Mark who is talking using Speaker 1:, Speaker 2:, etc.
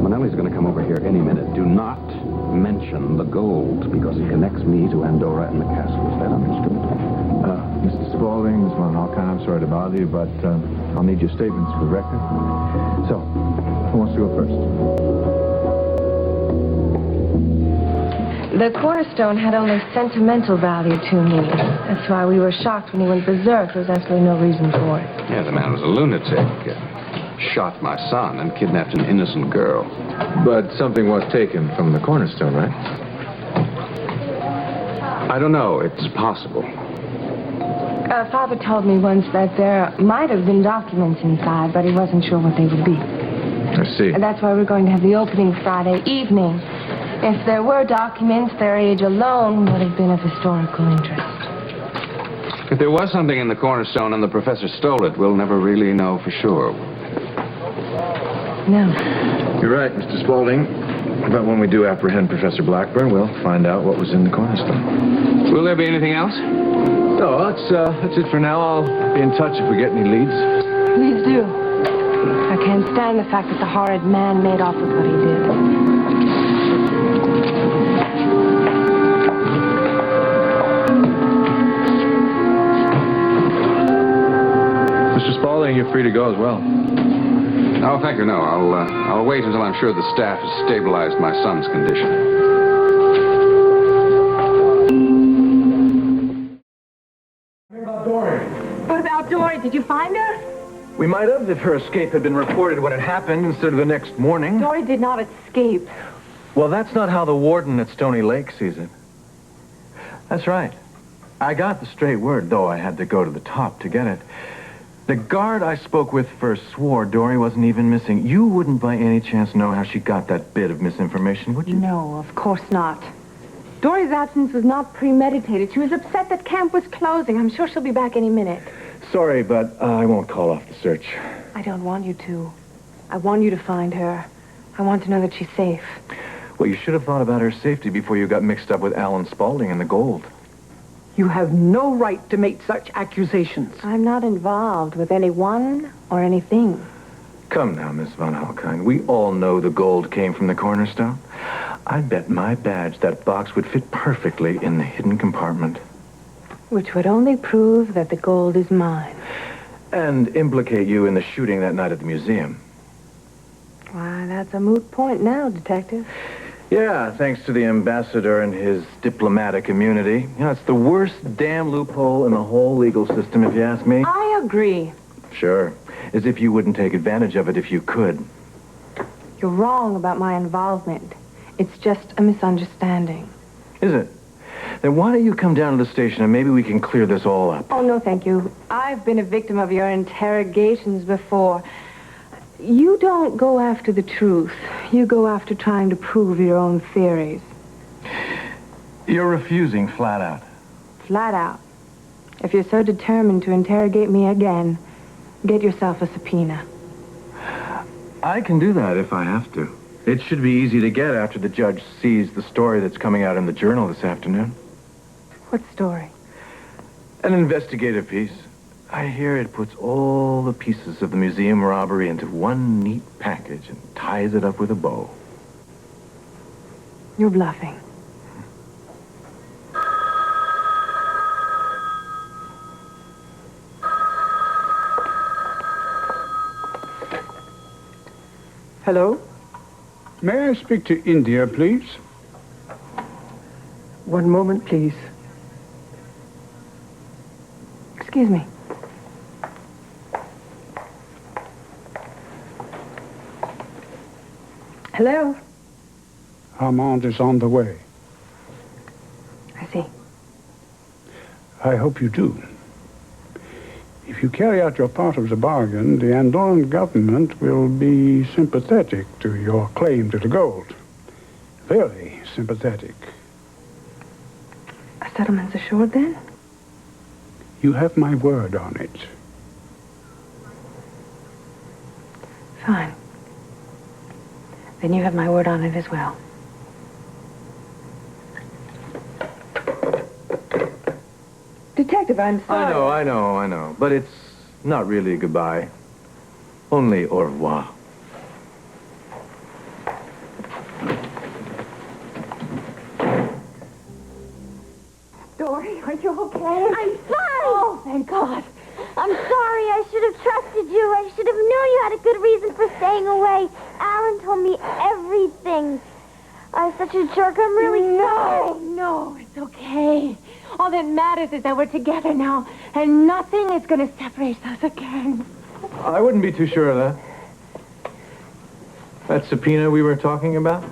Speaker 1: Manelli's going to come over here any minute. Do not mention the gold, because it connects me to Andorra and the castle. Is that understood?
Speaker 2: Mr. Spaulding, Miss Von Hawkeye, I'm sorry to bother you, but I'll need your statements for the record. So, who wants to go first?
Speaker 3: The cornerstone had only sentimental value to me. That's why we were shocked when he went berserk. There was absolutely no reason for it.
Speaker 1: Yeah, the man was a lunatic. Shot my son and kidnapped an innocent girl.
Speaker 2: But something was taken from the cornerstone, right?
Speaker 1: I don't know. It's possible.
Speaker 3: Father told me once that there might have been documents inside, but he wasn't sure what they would be.
Speaker 2: I see.
Speaker 3: And that's why we're going to have the opening Friday evening. If there were documents, their age alone would have been of historical interest.
Speaker 1: If there was something in the cornerstone and the professor stole it, we'll never really know for sure.
Speaker 3: No.
Speaker 2: You're right, Mr. Spaulding. But when we do apprehend Professor Blackburn, we'll find out what was in the cornerstone.
Speaker 1: Will there be anything else?
Speaker 2: No, that's it for now. I'll be in touch if we get any leads.
Speaker 3: Please do. I can't stand the fact that the horrid man made off with what he did.
Speaker 2: Mr. Spaulding, you're free to go as well.
Speaker 1: Oh, thank you. No, I'll wait until I'm sure the staff has stabilized my son's condition.
Speaker 4: What about Dory? Did you find her?
Speaker 2: We might have if her escape had been reported when it happened instead of the next morning.
Speaker 4: Dory did not escape.
Speaker 2: Well, that's not how the warden at Stony Lake sees it. That's right. I got the straight word, though I had to go to the top to get it. The guard I spoke with first swore Dory wasn't even missing. You wouldn't by any chance know how she got that bit of misinformation, would you?
Speaker 4: No, of course not. Dory's absence was not premeditated. She was upset that camp was closing. I'm sure she'll be back any minute.
Speaker 2: Sorry, but I won't call off the search.
Speaker 4: I don't want you to. I want you to find her. I want to know that she's safe.
Speaker 2: Well, you should have thought about her safety before you got mixed up with Alan Spaulding and the gold.
Speaker 5: You have no right to make such accusations.
Speaker 4: I'm not involved with anyone or anything.
Speaker 2: Come now, Miss Von Halkine. We all know the gold came from the cornerstone. I'd bet my badge that box would fit perfectly in the hidden compartment.
Speaker 4: Which would only prove that the gold is mine.
Speaker 2: And implicate you in the shooting that night at the museum.
Speaker 4: Why, that's a moot point now, Detective.
Speaker 2: Yeah, thanks to the ambassador and his diplomatic immunity. You know, it's the worst damn loophole in the whole legal system, if you ask me.
Speaker 4: I agree.
Speaker 2: Sure. As if you wouldn't take advantage of it if you could.
Speaker 4: You're wrong about my involvement. It's just a misunderstanding.
Speaker 2: Is it? Then why don't you come down to the station and maybe we can clear this all up?
Speaker 4: Oh, no, thank you. I've been a victim of your interrogations before. You don't go after the truth. You go after trying to prove your own theories.
Speaker 2: You're refusing flat out.
Speaker 4: Flat out. If you're so determined to interrogate me again, get yourself a subpoena.
Speaker 2: I can do that if I have to. It should be easy to get after the judge sees the story that's coming out in the journal this afternoon.
Speaker 4: What story?
Speaker 2: An investigative piece. I hear it puts all the pieces of the museum robbery into one neat package and ties it up with a bow.
Speaker 4: You're bluffing.
Speaker 5: Hello?
Speaker 6: May I speak to India, please?
Speaker 5: One moment, please.
Speaker 4: Excuse me. Hello?
Speaker 6: Armand is on the way.
Speaker 4: I see.
Speaker 6: I hope you do. If you carry out your part of the bargain, the Andorran government will be sympathetic to your claim to the gold. Very sympathetic.
Speaker 4: A settlement's assured, then?
Speaker 6: You have my word on it.
Speaker 4: Fine. Then you have my word on it as well. Detective, I'm sorry.
Speaker 2: I know. But it's not really a goodbye. Only au revoir.
Speaker 4: Dory, are you okay?
Speaker 7: I'm fine.
Speaker 4: Oh, thank God.
Speaker 7: I'm sorry. I should have trusted you. I should have known you had a good reason for staying away. Alan told me everything. I was such a jerk. I'm really sorry.
Speaker 4: No, it's okay. All that matters is that we're together now, and nothing is going to separate us again.
Speaker 2: I wouldn't be too sure of that. That subpoena we were talking about?